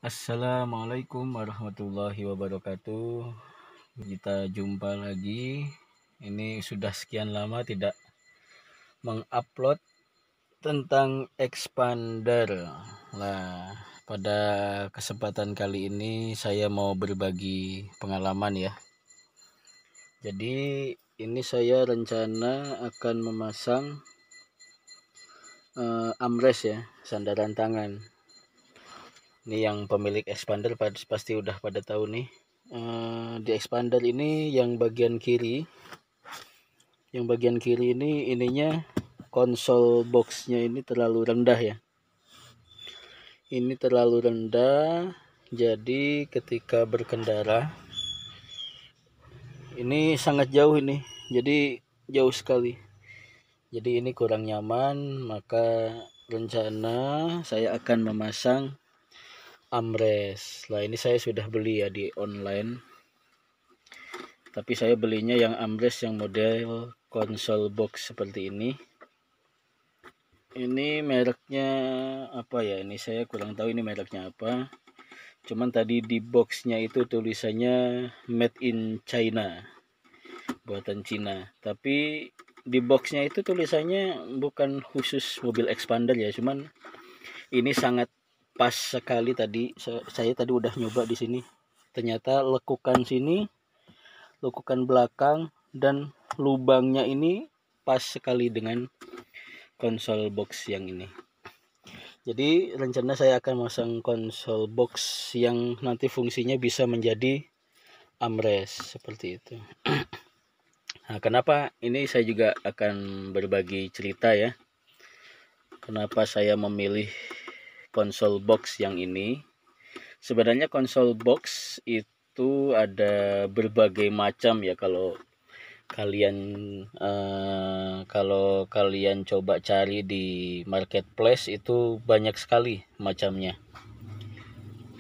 Assalamualaikum warahmatullahi wabarakatuh. Kita jumpa lagi. Ini sudah sekian lama tidak mengupload tentang expander. Nah, pada kesempatan kali ini saya mau berbagi pengalaman ya. Jadi ini saya rencana akan memasang armrest ya, sandaran tangan. Ini yang pemilik expander pasti udah pada tahu nih. Di expander ini yang bagian kiri ini ininya konsol boxnya ini terlalu rendah ya. Ini terlalu rendah, jadi ketika berkendara ini sangat jauh ini, jadi jauh sekali. Jadi ini kurang nyaman, maka rencana saya akan memasang armrest. Nah, ini saya sudah beli ya di online. Tapi saya belinya yang armrest yang model konsol box seperti ini. Ini mereknya apa ya? Ini saya kurang tahu ini mereknya apa. Cuman tadi di boxnya itu tulisannya made in China, buatan Cina. Tapi di boxnya itu tulisannya bukan khusus mobil expander ya. Cuman ini sangat pas sekali tadi. Saya tadi udah nyoba di sini. Ternyata lekukan sini, lekukan belakang dan lubangnya ini pas sekali dengan konsol box yang ini. Jadi rencana saya akan masang konsol box yang nanti fungsinya bisa menjadi armrest seperti itu. Nah, kenapa ini saya juga akan berbagi cerita ya. Kenapa saya memilih konsol box yang ini? Sebenarnya konsol box itu ada berbagai macam ya. Kalau kalian coba cari di marketplace itu banyak sekali macamnya,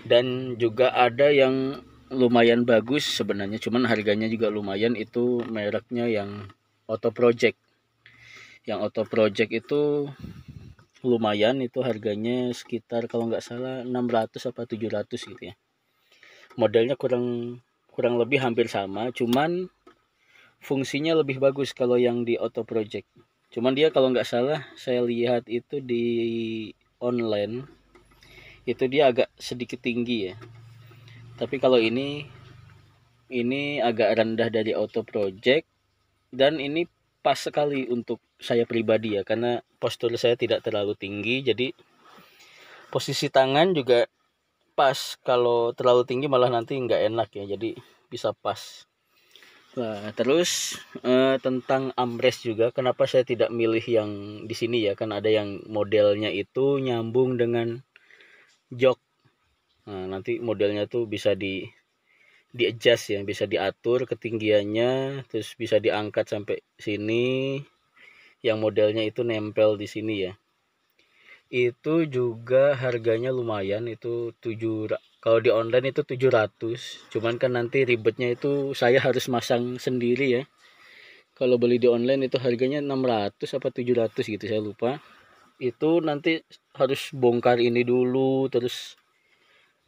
dan juga ada yang lumayan bagus sebenarnya, cuman harganya juga lumayan. Itu mereknya yang Auto Project. Yang Auto Project itu lumayan, itu harganya sekitar kalau nggak salah 600 apa 700 gitu ya. Modelnya kurang lebih hampir sama, cuman fungsinya lebih bagus kalau yang di Auto Project. Cuman dia kalau nggak salah saya lihat itu di online itu dia agak sedikit tinggi ya. Tapi kalau ini agak rendah dari Auto Project, dan ini pas sekali untuk saya pribadi ya, karena postur saya tidak terlalu tinggi, jadi posisi tangan juga pas. Kalau terlalu tinggi malah nanti nggak enak ya, jadi bisa pas. Nah, terus tentang armrest juga, kenapa saya tidak milih yang di sini ya? Kan ada yang modelnya itu nyambung dengan jok. Nah, nanti modelnya tuh bisa di adjust ya, bisa diatur ketinggiannya, terus bisa diangkat sampai sini. Yang modelnya itu nempel di sini ya. Itu juga harganya lumayan, itu kalau di online itu 700. Cuman kan nanti ribetnya itu saya harus masang sendiri ya. Kalau beli di online itu harganya 600 apa 700 gitu, saya lupa. Itu nanti harus bongkar ini dulu, terus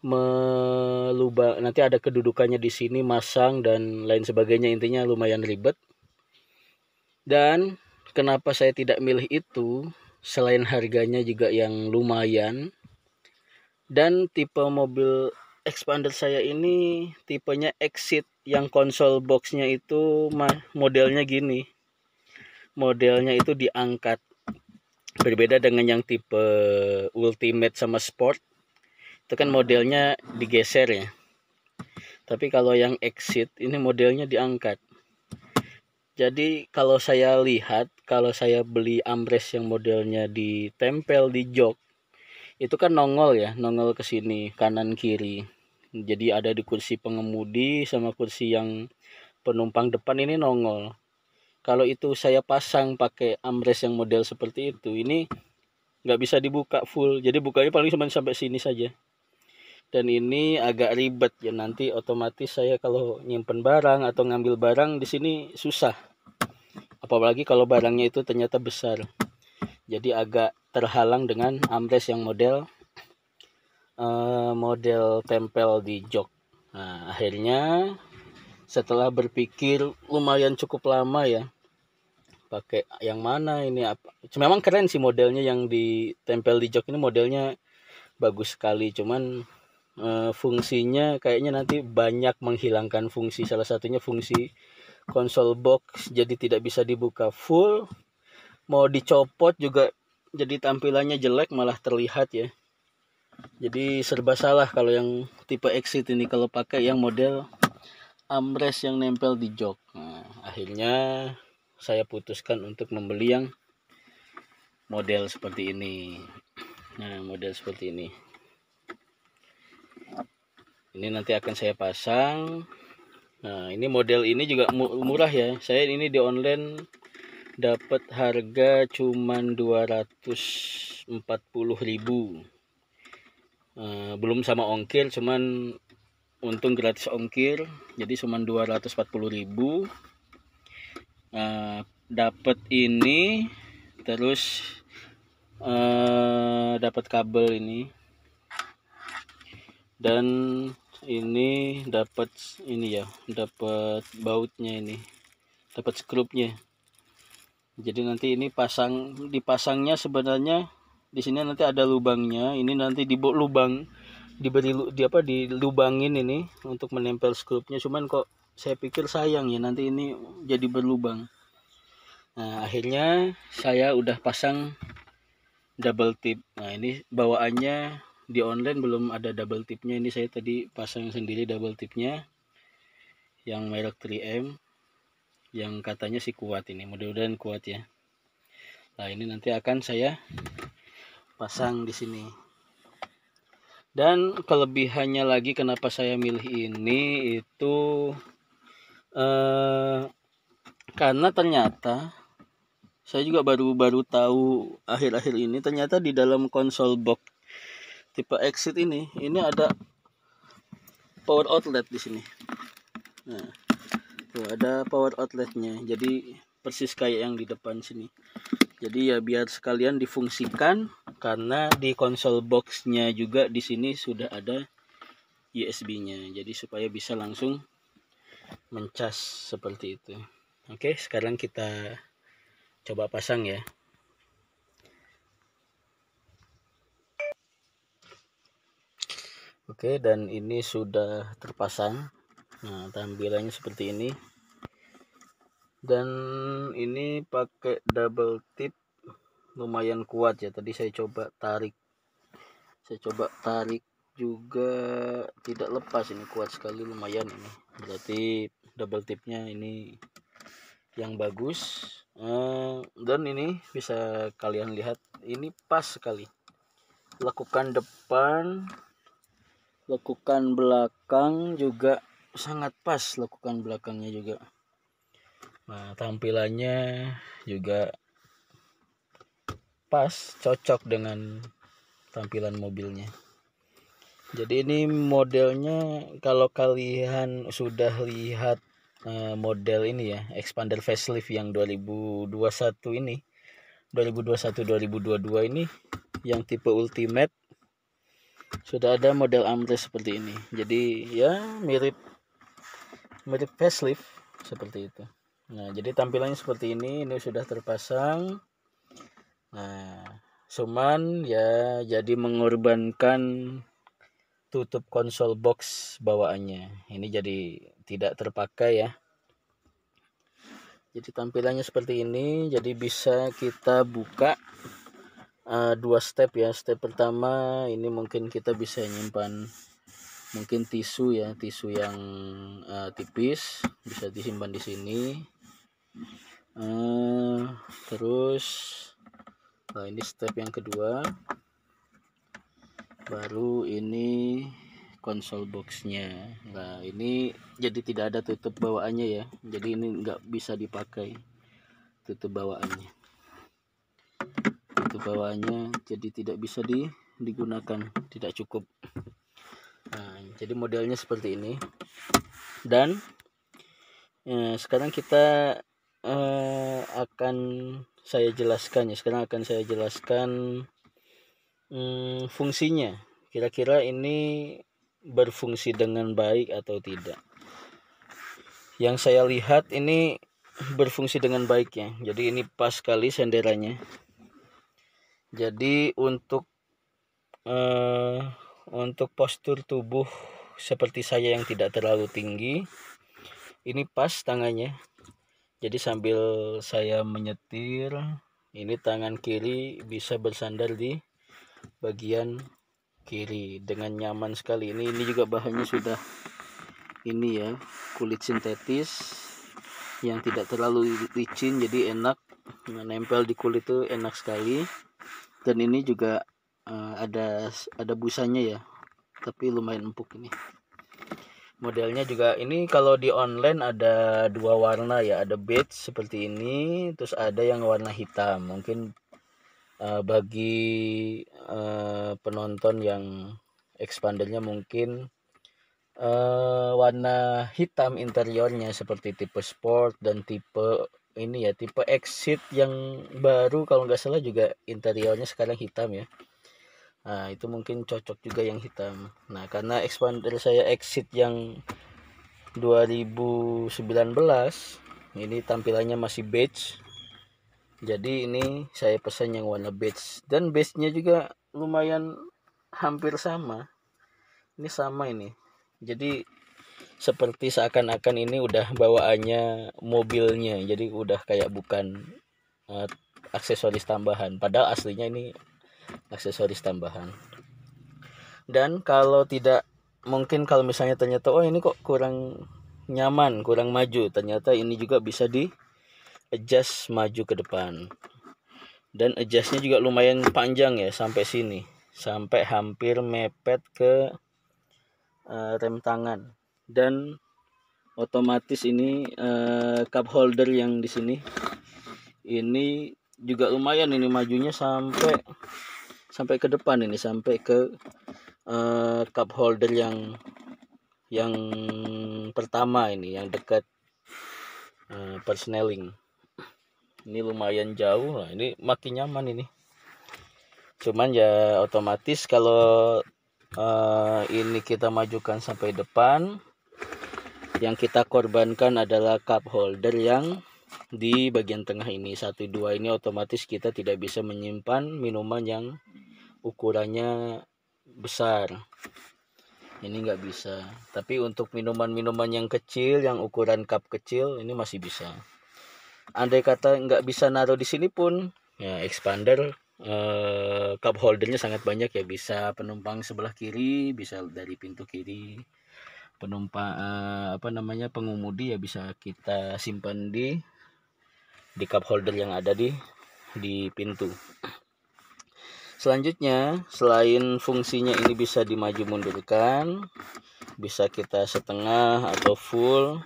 melubah, nanti ada kedudukannya di sini, masang dan lain sebagainya. Intinya lumayan ribet. Dan kenapa saya tidak milih itu, selain harganya juga yang lumayan, dan tipe mobil expander saya ini tipenya Exit, yang konsol boxnya itu modelnya gini, modelnya itu diangkat. Berbeda dengan yang tipe Ultimate sama Sport, itu kan modelnya digeser ya. Tapi kalau yang Exit ini modelnya diangkat. Jadi kalau saya lihat, kalau saya beli armrest yang modelnya ditempel di jok, itu kan nongol ya, nongol ke sini kanan kiri. Jadi ada di kursi pengemudi sama kursi yang penumpang depan ini nongol. Kalau itu saya pasang pakai armrest yang model seperti itu, ini nggak bisa dibuka full. Jadi bukanya paling cuma sampai sini saja. Dan ini agak ribet ya, nanti otomatis saya kalau nyimpen barang atau ngambil barang di sini susah. Apalagi kalau barangnya itu ternyata besar. Jadi agak terhalang dengan armrest yang model model tempel di jok. Nah, akhirnya setelah berpikir lumayan cukup lama ya, pakai yang mana ini apa. Memang keren sih modelnya yang ditempel di jok ini, modelnya bagus sekali. Cuman fungsinya kayaknya nanti banyak menghilangkan fungsi. Salah satunya fungsi konsol box jadi tidak bisa dibuka full. Mau dicopot juga jadi tampilannya jelek, malah terlihat ya. Jadi serba salah kalau yang tipe Exit ini kalau pakai yang model armrest yang nempel di jok. Nah, akhirnya saya putuskan untuk membeli yang model seperti ini. Nah, model seperti ini. Ini nanti akan saya pasang. Nah, ini model ini juga murah ya. Saya ini di online dapat harga cuman 240.000. Belum sama ongkir, cuman untung gratis ongkir, jadi cuman 240.000. Dapat ini, terus dapat kabel ini, dan ini dapat ini ya, dapat bautnya ini, dapat skrupnya. Jadi nanti ini dipasangnya sebenarnya di sini nanti ada lubangnya. Ini nanti dilubangin ini untuk menempel skrupnya. Cuman kok saya pikir sayang ya, nanti ini jadi berlubang. Nah, akhirnya saya udah pasang double tip. Nah, ini bawaannya di online belum ada double tipnya. Ini saya tadi pasang sendiri double tipnya yang merek 3M, yang katanya sih kuat ini, mudah-mudahan kuat ya. Nah, ini nanti akan saya pasang di sini. Dan kelebihannya lagi kenapa saya milih ini itu karena ternyata saya juga baru tahu akhir-akhir ini, ternyata di dalam konsol box tipe Exit ini ada power outlet di sini. Nah, tuh ada power outletnya. Jadi persis kayak yang di depan sini. Jadi ya biar sekalian difungsikan, karena di konsol boxnya juga di sini sudah ada USB-nya. Jadi supaya bisa langsung mencas seperti itu. Oke, sekarang kita coba pasang ya. Oke, dan ini sudah terpasang. Nah, tampilannya seperti ini. Dan ini pakai double tip, lumayan kuat ya. Tadi saya coba tarik juga tidak lepas, ini kuat sekali, lumayan ini. Berarti double tipnya ini yang bagus. Dan ini bisa kalian lihat, ini pas sekali. Lekukan depan, lekukan belakang juga sangat pas, lekukan belakangnya juga. Nah, tampilannya juga pas, cocok dengan tampilan mobilnya. Jadi ini modelnya, kalau kalian sudah lihat model ini ya, expander facelift yang 2021 ini, 2021-2022 ini, yang tipe ultimate, sudah ada model armrest seperti ini. Jadi ya mirip facelift seperti itu. Nah, jadi tampilannya seperti ini sudah terpasang. Nah, cuman ya jadi mengorbankan tutup konsol box bawaannya. Ini jadi tidak terpakai ya. Jadi tampilannya seperti ini. Jadi bisa kita buka dua step ya. Step pertama ini mungkin kita bisa nyimpan mungkin tisu ya, tisu yang tipis, bisa disimpan di sini. Terus nah, ini step yang kedua. Baru ini konsol boxnya. Nah, ini jadi tidak ada tutup bawaannya ya. Jadi ini nggak bisa dipakai tutup bawaannya. Tutup bawaannya jadi tidak bisa digunakan, tidak cukup. Nah, jadi modelnya seperti ini. Dan sekarang kita akan saya jelaskan ya. Sekarang akan saya jelaskan fungsinya. kira-kira ini berfungsi dengan baik atau tidak. Yang saya lihat ini berfungsi dengan baik ya. Jadi ini pas sekali senderannya. Jadi untuk postur tubuh seperti saya yang tidak terlalu tinggi, ini pas tangannya. Jadi sambil saya menyetir, ini tangan kiri bisa bersandar di bagian kiri dengan nyaman sekali. Ini juga bahannya sudah ini ya, kulit sintetis yang tidak terlalu licin, jadi enak nempel di kulit itu enak sekali. Dan ini juga ada busanya ya, tapi lumayan empuk ini. Modelnya juga ini kalau di online ada dua warna ya, ada beige seperti ini, terus ada yang warna hitam. Mungkin bagi penonton yang expandernya mungkin warna hitam interiornya seperti tipe sport dan tipe ini ya, tipe exit yang baru kalau nggak salah juga interiornya sekarang hitam ya. Nah itu mungkin cocok juga yang hitam. Nah karena expander saya exit yang 2019 ini tampilannya masih beige, jadi ini saya pesan yang warna beige. Dan beige nya juga lumayan hampir sama, ini sama ini. Jadi seperti seakan-akan ini udah bawaannya mobilnya, jadi udah kayak bukan aksesoris tambahan, padahal aslinya ini aksesoris tambahan. Dan kalau tidak, mungkin kalau misalnya ternyata oh ini kok kurang nyaman, kurang maju, ternyata ini juga bisa di adjust maju ke depan. Dan adjustnya juga lumayan panjang ya, sampai sini, sampai hampir mepet ke rem tangan. Dan otomatis ini cup holder yang di sini ini juga lumayan, ini majunya sampai ke depan, ini sampai ke cup holder yang pertama ini, yang dekat persneling. Ini lumayan jauh. Nah, ini makin nyaman ini. Cuman ya otomatis kalau ini kita majukan sampai depan, yang kita korbankan adalah cup holder yang di bagian tengah ini, 1, 2 ini otomatis kita tidak bisa menyimpan minuman yang ukurannya besar. Ini nggak bisa. Tapi untuk minuman-minuman yang kecil, yang ukuran cup kecil, ini masih bisa. Andai kata nggak bisa naruh di sini pun, ya expander cup holdernya sangat banyak ya. Bisa penumpang sebelah kiri, bisa dari pintu kiri. Penumpang pengemudi ya bisa kita simpan di cup holder yang ada di pintu. Selanjutnya, selain fungsinya ini bisa dimaju mundurkan, bisa kita setengah atau full.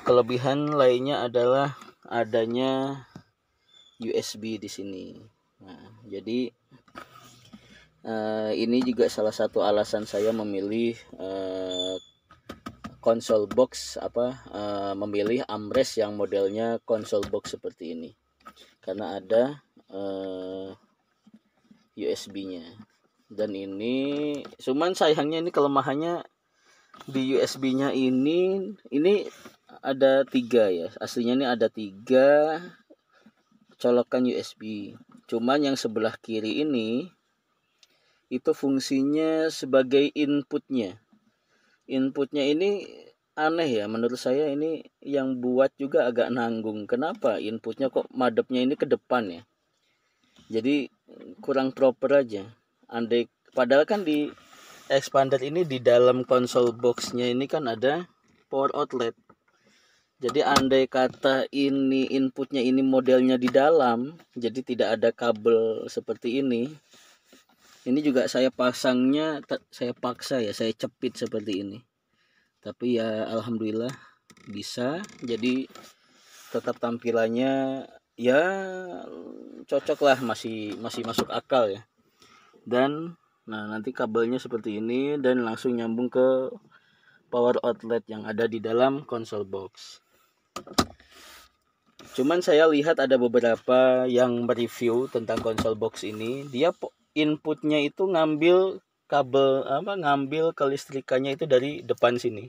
Kelebihan lainnya adalah adanya USB di sini. Nah, jadi ini juga salah satu alasan saya memilih console box, memilih armrest yang modelnya console box seperti ini, karena ada USB-nya. Dan ini cuman sayangnya ini kelemahannya di USB-nya ini ada 3 ya, aslinya ini ada 3 colokan USB. Cuman yang sebelah kiri ini itu fungsinya sebagai inputnya ini aneh ya, menurut saya ini yang buat juga agak nanggung. Kenapa inputnya kok madepnya ini ke depan ya, jadi kurang proper aja. Padahal kan di expander ini di dalam console box-nya ini kan ada power outlet. Jadi andai kata ini inputnya ini modelnya di dalam, jadi tidak ada kabel seperti ini juga saya pasangnya, saya paksa ya, saya cepit seperti ini. Tapi ya alhamdulillah bisa, jadi tetap tampilannya ya cocok lah, masih masuk akal ya. Dan nah nanti kabelnya seperti ini dan langsung nyambung ke power outlet yang ada di dalam console box. Cuman saya lihat ada beberapa yang mereview tentang console box ini, dia inputnya itu ngambil kabel ngambil kelistrikannya itu dari depan sini.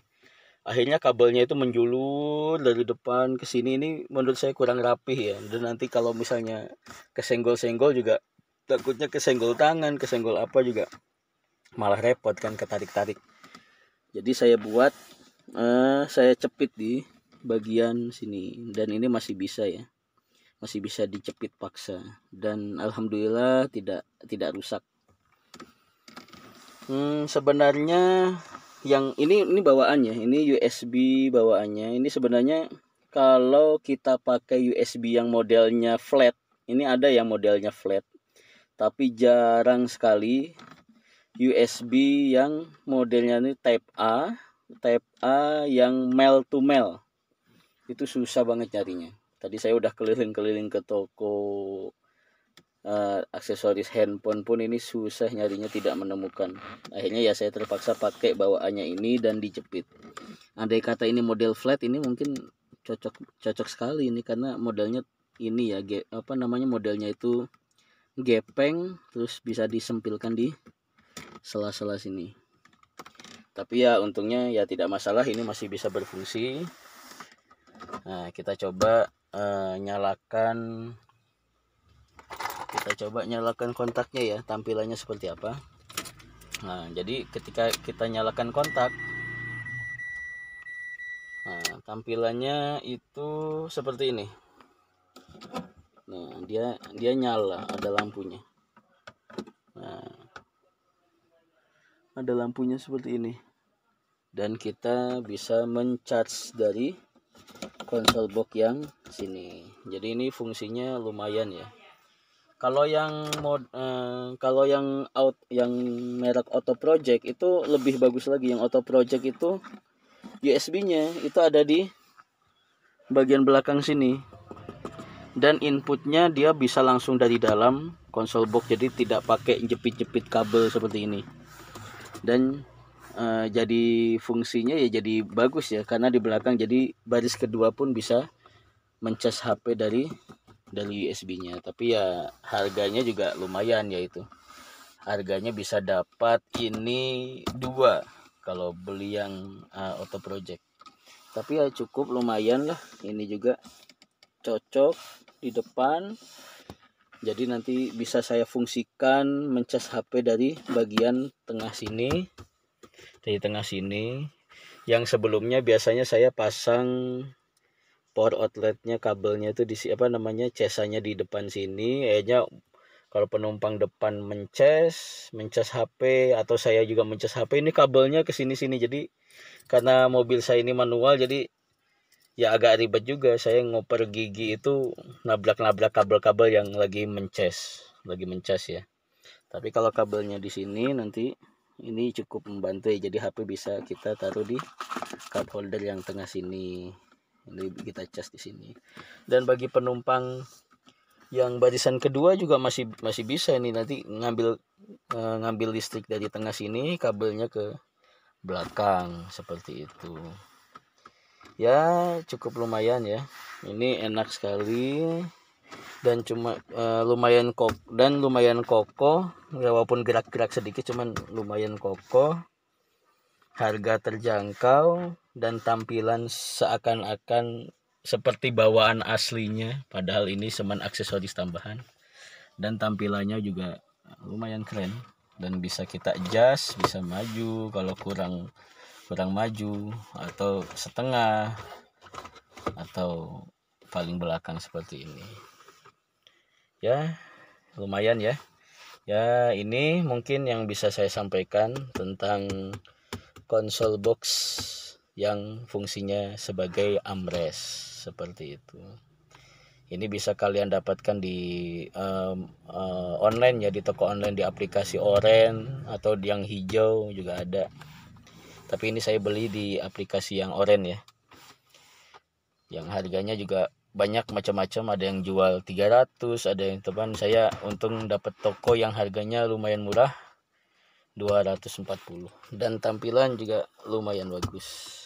Akhirnya kabelnya itu menjulur dari depan ke sini. Ini menurut saya kurang rapih ya. Dan nanti kalau misalnya kesenggol-senggol juga takutnya kesenggol tangan, kesenggol apa juga malah repot kan, ketarik-tarik. Jadi saya buat saya cepit di bagian sini, dan ini masih bisa ya. Masih bisa dicepit paksa, dan alhamdulillah tidak rusak. Sebenarnya yang ini bawaannya, ini USB bawaannya. Ini sebenarnya kalau kita pakai USB yang modelnya flat, ini ada yang modelnya flat, tapi jarang sekali USB yang modelnya ini Type A yang male to male. Itu susah banget nyarinya. Tadi saya udah keliling-keliling ke toko aksesoris handphone pun ini susah nyarinya, tidak menemukan. Akhirnya ya saya terpaksa pakai bawaannya ini dan dijepit. Andai kata ini model flat, ini mungkin cocok sekali ini, karena modelnya ini ya modelnya itu gepeng, terus bisa disempilkan di sela-sela sini. Tapi ya untungnya ya tidak masalah, ini masih bisa berfungsi. Nah, kita coba nyalakan kontaknya ya, tampilannya seperti apa. Nah, jadi ketika kita nyalakan kontak, nah, tampilannya itu seperti ini. Nah, dia nyala, ada lampunya. Nah, ada lampunya seperti ini. Dan kita bisa mencharge dari konsol box yang sini. Jadi ini fungsinya lumayan ya. Kalau yang yang merek Auto Project itu lebih bagus lagi. Yang Auto Project itu USB-nya itu ada di bagian belakang sini, dan inputnya dia bisa langsung dari dalam konsol box, jadi tidak pakai jepit-jepit kabel seperti ini. Dan jadi fungsinya ya jadi bagus ya, karena di belakang jadi baris kedua pun bisa mencas HP dari USB-nya. Tapi ya harganya juga lumayan, yaitu harganya bisa dapat ini 2 kalau beli yang Auto Project. Tapi ya cukup lumayan lah, ini juga cocok di depan. Jadi nanti bisa saya fungsikan mencas HP dari bagian tengah sini. Dari tengah sini, yang sebelumnya biasanya saya pasang power outletnya, kabelnya itu di casanya di depan sini. Kayaknya kalau penumpang depan mencas HP, atau saya juga mencas HP, ini kabelnya ke sini-sini. Jadi karena mobil saya ini manual, jadi ya agak ribet juga. Saya ngoper gigi itu nabrak-nabrak kabel-kabel yang lagi mencas ya. Tapi kalau kabelnya di sini nanti ini cukup membantu ya. Jadi HP bisa kita taruh di cup holder yang tengah sini. Ini kita cas di sini. Dan bagi penumpang yang barisan kedua juga masih bisa ini, nanti ngambil listrik dari tengah sini, kabelnya ke belakang seperti itu. Ya cukup lumayan ya. Ini enak sekali, dan cuma lumayan kokoh ya, walaupun gerak-gerak sedikit cuman lumayan kokoh. Harga terjangkau dan tampilan seakan-akan seperti bawaan aslinya, padahal ini cuma aksesoris tambahan. Dan tampilannya juga lumayan keren, dan bisa kita adjust, bisa maju kalau kurang maju, atau setengah, atau paling belakang seperti ini. Ya lumayan ya. Ya ini mungkin yang bisa saya sampaikan tentang konsol box yang fungsinya sebagai armrest seperti itu. Ini bisa kalian dapatkan di online ya, di toko online, di aplikasi Oren, atau yang hijau juga ada. Tapi ini saya beli di aplikasi yang Oren ya. Yang harganya juga banyak macam-macam, ada yang jual 300, ada yang teman saya untung dapat toko yang harganya lumayan murah, 240, dan tampilan juga lumayan bagus.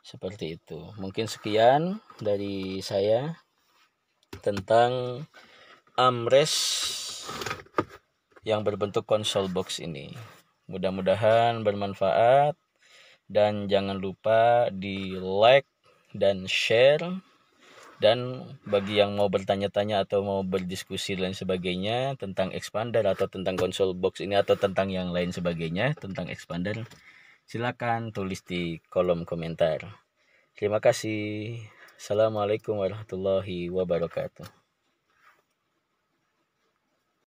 Seperti itu. Mungkin sekian dari saya tentang armrest yang berbentuk konsol box ini. Mudah-mudahan bermanfaat, dan jangan lupa di like dan share. Dan bagi yang mau bertanya-tanya atau mau berdiskusi dan sebagainya tentang expander atau tentang konsol box ini atau tentang yang lain sebagainya tentang expander, silakan tulis di kolom komentar. Terima kasih. Assalamualaikum warahmatullahi wabarakatuh.